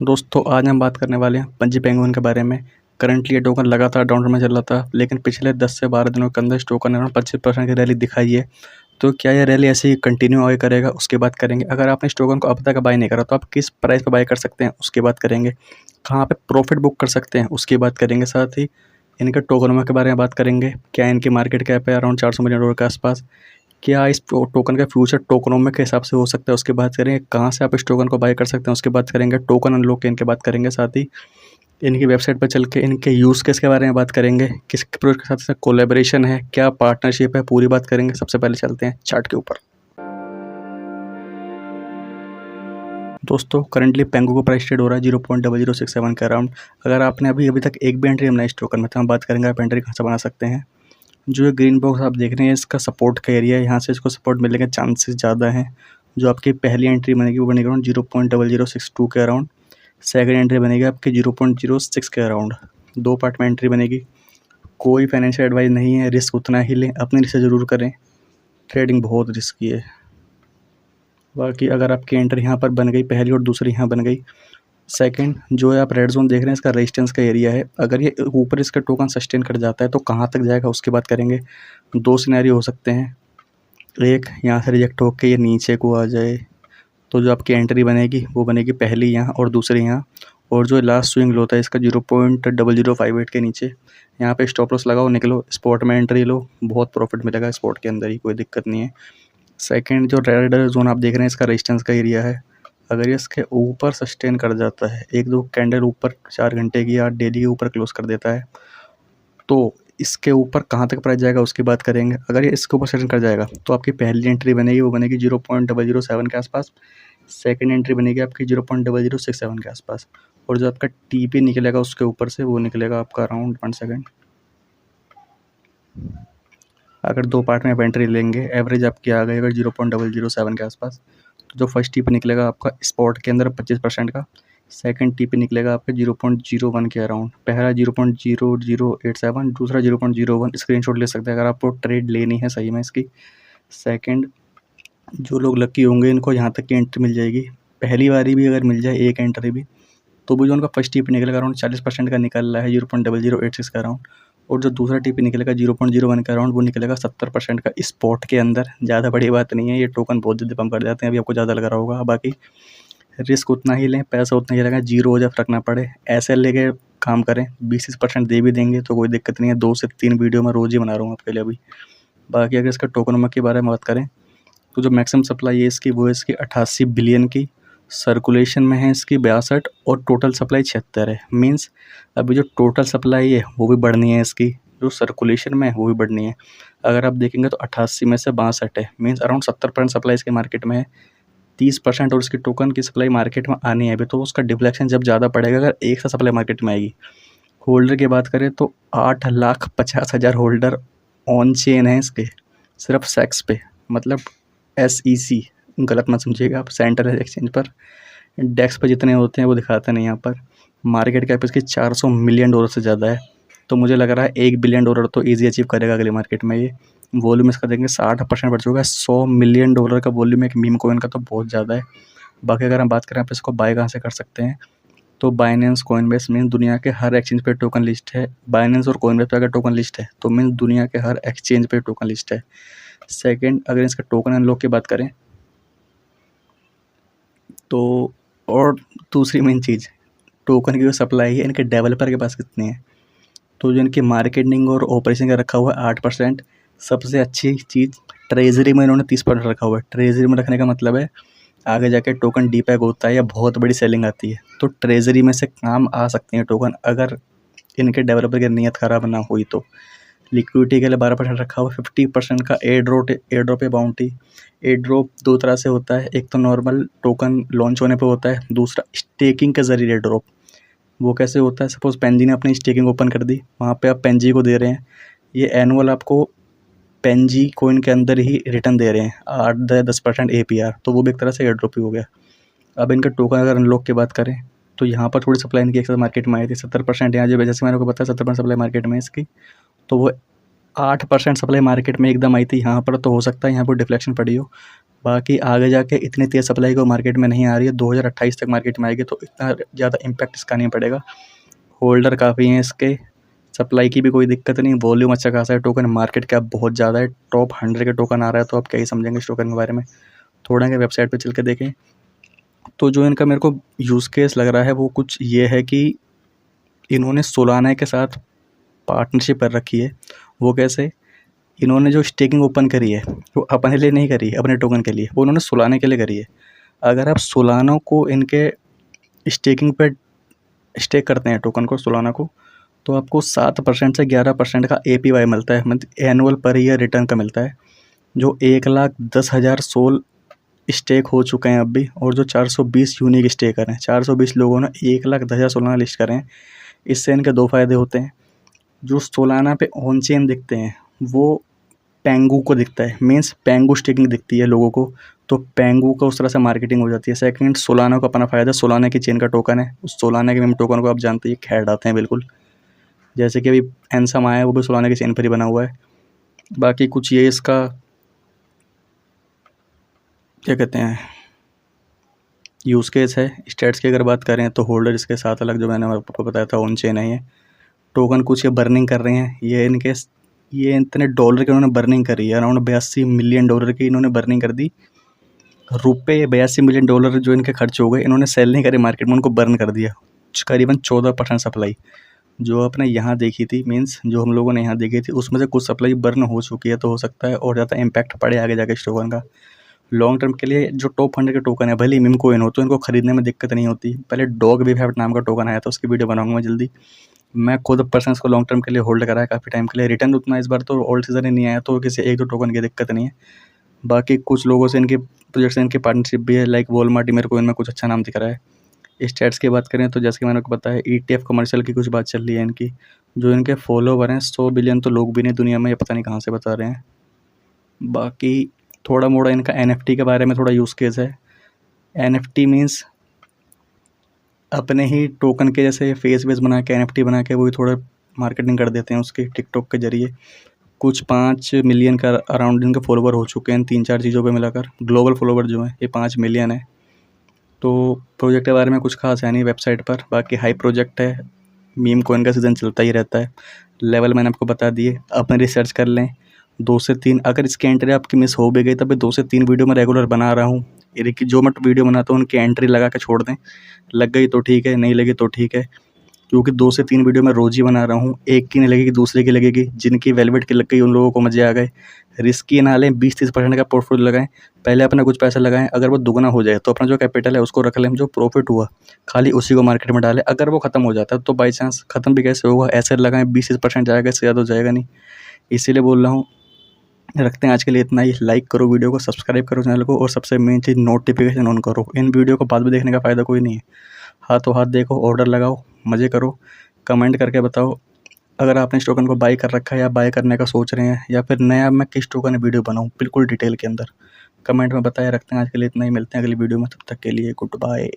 दोस्तों आज हम बात करने वाले हैं पंजी पेंगुइन के बारे में। करंटली ये टोकन लगातार डाउन में चल रहा था, लेकिन पिछले 10 से 12 दिनों के अंदर इस टोकन ने अराउंड 25% की रैली दिखाई है। तो क्या ये रैली ऐसे ही कंटिन्यू आगे करेगा, उसकी बात करेंगे। अगर आपने इस टोकन को अब तक बाय नहीं करा तो आप किस प्राइस पे बाय कर सकते हैं, उसकी बात करेंगे। कहाँ पे प्रॉफिट बुक कर सकते हैं, उसकी बात करेंगे। साथ ही इनके टोकनों के बारे में बात करेंगे। क्या इनकी मार्केट कैप है अराउंड $400 मिलियन के आसपास। क्या इस टोकन का फ्यूचर टोकनोमिक के हिसाब से हो सकता है, उसकी बात करेंगे। कहाँ से आप इस टोकन को बाय कर सकते हैं, उसकी बात करेंगे। टोकन अनलॉक के इनके बात करेंगे। साथ ही इनकी वेबसाइट पर चल के इनके यूज़ केस के बारे में बात करेंगे। किस प्रोजेक्ट के साथ कोलैबोरेशन है, क्या पार्टनरशिप है, पूरी बात करेंगे। सबसे पहले चलते हैं चार्ट के ऊपर। दोस्तों करंटली पेंगो का प्राइस ट्रेड हो रहा है 0.0067 के अराउंड। अगर आपने अभी अभी तक एक भी एंट्री बनाई इस टोकन में, तो हम बात करेंगे आप एंट्री कहाँ से बना सकते हैं। जो ये ग्रीन बॉक्स आप देख रहे हैं, इसका सपोर्ट का एरिया है। यहाँ से इसको सपोर्ट मिलने के चांसेस ज़्यादा हैं। जो आपकी पहली एंट्री बनेगी वो बनेगी अराउंड 0.0062 के अराउंड। सेकंड एंट्री बनेगी आपकी 0.06 के अराउंड। दो पार्ट में एंट्री बनेगी। कोई फाइनेंशियल एडवाइस नहीं है, रिस्क उतना ही लें, अपनी रिसर्च ज़रूर करें। ट्रेडिंग बहुत रिस्की है। बाकी अगर आपकी एंट्री यहाँ पर बन गई पहली और दूसरी यहाँ बन गई, सेकंड जो है आप रेड जोन देख रहे हैं, इसका रेजिस्टेंस का एरिया है। अगर ये ऊपर इसका टोकन सस्टेन कर जाता है तो कहाँ तक जाएगा, उसकी बात करेंगे। दो सिनेरियो हो सकते हैं। एक, यहाँ से रिजेक्ट होकर ये नीचे को आ जाए, तो जो आपकी एंट्री बनेगी वो बनेगी पहली यहाँ और दूसरी यहाँ। और जो लास्ट स्विंग लो होता है इसका 0.0058 के नीचे, यहाँ पे स्टॉप लॉस लगाओ, निकलो, स्पॉट में एंट्री लो, बहुत प्रॉफिट मिलेगा स्पॉट के अंदर ही, कोई दिक्कत नहीं है। सेकंड जो रेड जोन आप देख रहे हैं, इसका रेजिस्टेंस का एरिया है। अगर ये इसके ऊपर सस्टेन कर जाता है, एक दो कैंडल ऊपर 4 घंटे की या डेली के ऊपर क्लोज कर देता है, तो इसके ऊपर कहाँ तक प्राइस जाएगा उसकी बात करेंगे। अगर ये इसके ऊपर सस्टेन कर जाएगा तो आपकी पहली एंट्री बनेगी वो बनेगी 0.007 के आसपास। सेकंड एंट्री बनेगी आपकी 0.0067 के आसपास। और जो आपका टीपी निकलेगा उसके ऊपर से, वो निकलेगा आपका अराउंड 1 सेकेंड। अगर दो पार्ट में आप एंट्री लेंगे, एवरेज आपकी आ गई अगर 0.007 के आसपास। जो फर्स्ट टीपी निकलेगा आपका स्पॉट के अंदर 25% का। सेकंड टीपी निकलेगा आपके 0.01 के अराउंड। पहला 0.0087, दूसरा 0.01। स्क्रीनशॉट ले सकते हैं अगर आपको ट्रेड लेनी है सही में इसकी। सेकंड जो लोग लकी होंगे इनको यहाँ तक की एंट्री मिल जाएगी। पहली बारी भी अगर मिल जाए एक एंट्री भी, तो भी जो उनका फर्स्ट टीपी निकलेगा अराउंड 40% का निकल रहा है, 0.0086 का अराउंड। और जो दूसरा टीपी निकलेगा 0.01 का अराउंड, वो निकलेगा 70% का स्पॉट के अंदर। ज़्यादा बड़ी बात नहीं है, ये टोकन बहुत जल्दी पंप कर जाते हैं, अभी आपको ज़्यादा लग रहा होगा। बाकी रिस्क उतना ही लें, पैसा उतना ही लगाएं, जीरो हो जाए फ़र्क ना पड़े, ऐसे लेके काम करें। 20-30% दे भी देंगे तो कोई दिक्कत नहीं है। 2 से 3 वीडियो मैं रोज़ ही बना रहा हूँ आपके लिए अभी। बाकी अगर इसका टोकन के बारे में बात करें, तो जो मैक्सिमम सप्लाई है इसकी वो है इसकी 88 बिलियन की। सर्कुलेशन में है इसकी 62 और टोटल सप्लाई 76 है। मीन्स अभी जो टोटल सप्लाई है वो भी बढ़नी है इसकी, जो सर्कुलेशन में है वो भी बढ़नी है। अगर आप देखेंगे तो 88 में से 62 है, मीन्स अराउंड 70% सप्लाई इसके मार्केट में है। 30% और उसकी टोकन की सप्लाई मार्केट में आनी है अभी, तो उसका डिफ्लेक्शन जब ज़्यादा पड़ेगा अगर एक सा सप्लाई मार्केट में आएगी। होल्डर की बात करें तो 8,50,000 होल्डर ऑन चेन है इसके, सिर्फ सेक्स पे, मतलब SEC, गलत मत समझिएगा आप, सेंट्रल एक्सचेंज पर। डेक्स पर जितने होते हैं वो दिखाते नहीं यहाँ पर। मार्केट कैप इसकी $400 मिलियन से ज़्यादा है, तो मुझे लग रहा है $1 बिलियन तो ईजी अचीव करेगा अगले मार्केट में ये। वॉल्यूम इसका देखेंगे 60% बढ़ चुका है। $100 मिलियन का वॉल्यूम एक मीम कॉइन का तो बहुत ज़्यादा है। बाकी अगर हम बात करें आप इसको बाय कहाँ से कर सकते हैं, तो बाइनेंस, कॉइनबेस, मीन दुनिया के हर एक्सचेंज पे टोकन लिस्ट है। बाइनेंस और कॉइनबेस पे अगर टोकन लिस्ट है तो मीन दुनिया के हर एक्सचेंज पे टोकन लिस्ट है। सेकंड, अगर इसका टोकन अनलॉक की बात करें तो, और दूसरी मेन चीज़, टोकन की जो सप्लाई है इनके डेवलपर के पास कितनी है। तो जो इनकी मार्केटिंग और ऑपरेशन का रखा हुआ है 8%। सबसे अच्छी चीज़, ट्रेजरी में इन्होंने 30% रखा हुआ है। ट्रेजरी में रखने का मतलब है आगे जाके टोकन डीपैक होता है या बहुत बड़ी सेलिंग आती है तो ट्रेजरी में से काम आ सकते हैं टोकन, अगर इनके डेवलपर की नीयत ख़राब ना हुई तो। लिक्विडिटी के लिए 12% रखा हुआ है। 50% का एयर ड्रॉप या बाउंटी। एयर ड्रॉप दो तरह से होता है, एक तो नॉर्मल टोकन लॉन्च होने पे होता है, दूसरा स्टेकिंग के ज़रिए एयर ड्रॉप। वो कैसे होता है, सपोज़ पेनजी ने अपनी स्टेकिंग ओपन कर दी, वहाँ पे आप पेनजी को दे रहे हैं, ये एनुअल आपको पेनजी कॉइन के अंदर ही रिटर्न दे रहे हैं 8-10% APR, तो वो भी एक तरह से एयर ड्रॉप ही हो गया। अब इनका टोकन अगर अनलॉक की बात करें तो यहाँ पर थोड़ी सप्लाई इनकी एक साथ मार्केट में आई थी 70%। यहाँ जो जैसे मैंने को बताया 70% सप्लाई मार्केट में है इसकी, तो वो 8% सप्लाई मार्केट में एकदम आई थी, यहाँ पर तो हो सकता है यहाँ पर डिफ्लेक्शन पड़ी हो। बाकी आगे जाके इतनी तेज़ सप्लाई को मार्केट में नहीं आ रही है, 2028 तक मार्केट में आएगी तो इतना ज़्यादा इम्पैक्ट इसका नहीं पड़ेगा। होल्डर काफ़ी हैं इसके, सप्लाई की भी कोई दिक्कत नहीं, वॉल्यूम अच्छा खासा है, टोकन मार्केट कैप बहुत ज़्यादा है, टॉप 100 के टोकन आ रहा है, तो आप क्या ही समझेंगे इस टोकन के बारे में। थोड़ा इनके वेबसाइट पे चल के देखें तो जो इनका मेरे को यूज़ केस लग रहा है वो कुछ ये है कि इन्होंने सोलाना के साथ पार्टनरशिप कर रखी है। वो कैसे? इन्होंने जो स्टेकिंग ओपन करी है वो अपने लिए नहीं करी है, अपने टोकन के लिए, वो उन्होंने सोलाना के लिए करी है। अगर आप सोलाना को इनके स्टेकिंग पे स्टेक करते हैं टोकन को, सोलाना को, तो आपको 7% से 11% का APY मिलता है, मतलब एनुअल पर ईयर रिटर्न का मिलता है। जो 1,10,000 सोल स्टेक हो चुके हैं अब भी, और जो 420 यूनिक स्टेकर हैं, 420 लोगों ने 1,10,000 सोलाना लिस्ट करें हैं। इससे इनके 2 फ़ायदे होते हैं। जो सोलाना पे ऑन चेन दिखते हैं वो पेंगू को दिखता है, मीन्स पेंगू स्टेकिंग दिखती है लोगों को, तो पेंगू का उस तरह से मार्केटिंग हो जाती है। सेकंड, सोलाना को अपना फ़ायदा, सोलाना की चेन का टोकन है, उस सोलाना के मेम टोकन को आप जानते हैं खैर डालते हैं बिल्कुल, जैसे कि अभी एनसम आया है वो भी सोलाना की चेन पर ही बना हुआ है। बाकी कुछ ये इसका क्या कहते हैं यूज़ केस है। स्टेट्स की अगर बात करें तो होल्डर इसके साथ अलग, जो मैंने आपको बताया था ऑन चेन है ये। टोकन कुछ ये बर्निंग कर रहे हैं, ये इतने डॉलर की उन्होंने बर्निंग करी है, अराउंड $82 मिलियन की इन्होंने बर्निंग कर दी। रुपये $82 मिलियन जो इनके खर्च हो गए, इन्होंने सेल नहीं करे मार्केट में, उनको बर्न कर दिया। करीबन 14% सप्लाई जो आपने यहाँ देखी थी, मीन्स जो हम लोगों ने यहाँ देखी थी, उसमें से कुछ सप्लाई बर्न हो चुकी है, तो हो सकता है और ज़्यादा इम्पैक्ट पड़े आगे जाके इस टोकन का। लॉन्ग टर्म के लिए जो टॉप 100 के टोकन है, भले ही मीम कोइन हो, तो इनको खरीदने में दिक्कत नहीं होती। पहले डॉग भी हैव नाम का टोकन आया था, उसकी वीडियो बनाऊंगा मैं जल्दी। मैं खुद पर्सन इसको लॉन्ग टर्म के लिए होल्ड करा है काफ़ी टाइम के लिए। रिटर्न उतना इस बार तो ओल्ड सीजन ही नहीं आया, तो किसी 1-2 टोकन की दिक्कत नहीं है। बाकी कुछ लोगों से इनके प्रोजेक्ट से इनकी पार्टनरशिप भी है, लाइक वॉलमार्ट, मेरे को इनमें कुछ अच्छा नाम दिख रहा है। स्टैट्स की बात करें तो जैसे कि मैंने आपको बताया, ETF कमर्शियल की कुछ बात चल रही है इनकी। जो इनके फॉलोवर हैं 100 बिलियन तो लोग भी नहीं दुनिया में, ये पता नहीं कहाँ से बता रहे हैं। बाकी थोड़ा मोड़ा इनका NFT के बारे में थोड़ा यूज़ केस है। NFT मीन्स अपने ही टोकन के जैसे फेस वेस बना के NFT बना के वही थोड़ा मार्केटिंग कर देते हैं उसकी टिकटॉक के ज़रिए। कुछ 5 मिलियन का अराउंड इनके फॉलोवर हो चुके हैं 3-4 चीज़ों पे मिलाकर। ग्लोबल फॉलोवर जो हैं ये 5 मिलियन है। तो प्रोजेक्ट के बारे में कुछ खास है नहीं वेबसाइट पर, बाकी हाई प्रोजेक्ट है। मीम कॉइन का सीज़न चलता ही रहता है। लेवल मैंने आपको बता दिए, अपने रिसर्च कर लें। 2 से 3 अगर इसकी एंट्री आपकी मिस हो भी गई तब भी 2 से 3 वीडियो मैं रेगुलर बना रहा हूँ। ये कि जो मैं वीडियो बनाता हूँ उनकी एंट्री लगा के छोड़ दें, लग गई तो ठीक है, नहीं लगी तो ठीक है, क्योंकि 2 से 3 वीडियो मैं रोज़ ही बना रहा हूँ। एक की नहीं लगेगी दूसरे की लगेगी, जिनकी वेलवेट की लग गई उन लोगों को मज़े आ गए। रिस्की ना लें, 20-30% का पोर्टफोलियो लगाएं, पहले अपना कुछ पैसा लगाएं, अगर वो दुगना हो जाए तो अपना जो कैपिटल है उसको रख लें, जो प्रॉफिट हुआ खाली उसी को मार्केट में डालें। अगर वो ख़त्म हो जाता है तो बाई चांस ख़त्म भी कैसे होगा, ऐसे लगाएं, 20-30% जाएगा, इससे ज़्यादा जाएगा नहीं। इसीलिए बोल रहा हूँ। रखते हैं आज के लिए इतना ही। लाइक करो वीडियो को, सब्सक्राइब करो चैनल को, और सबसे मेन चीज़ नोटिफिकेशन ऑन करो। इन वीडियो को बाद में देखने का फ़ायदा कोई नहीं है। हाथों हाथ देखो, ऑर्डर लगाओ, मज़े करो, कमेंट करके बताओ अगर आपने इस टोकन को बाय कर रखा है या बाय करने का सोच रहे हैं, या फिर नया मैं किस टोकन वीडियो बनाऊँ बिल्कुल डिटेल के अंदर, कमेंट में बताया। रखते हैं आज के लिए इतना ही, मिलते हैं अगली वीडियो में, तब तक के लिए गुड बाय।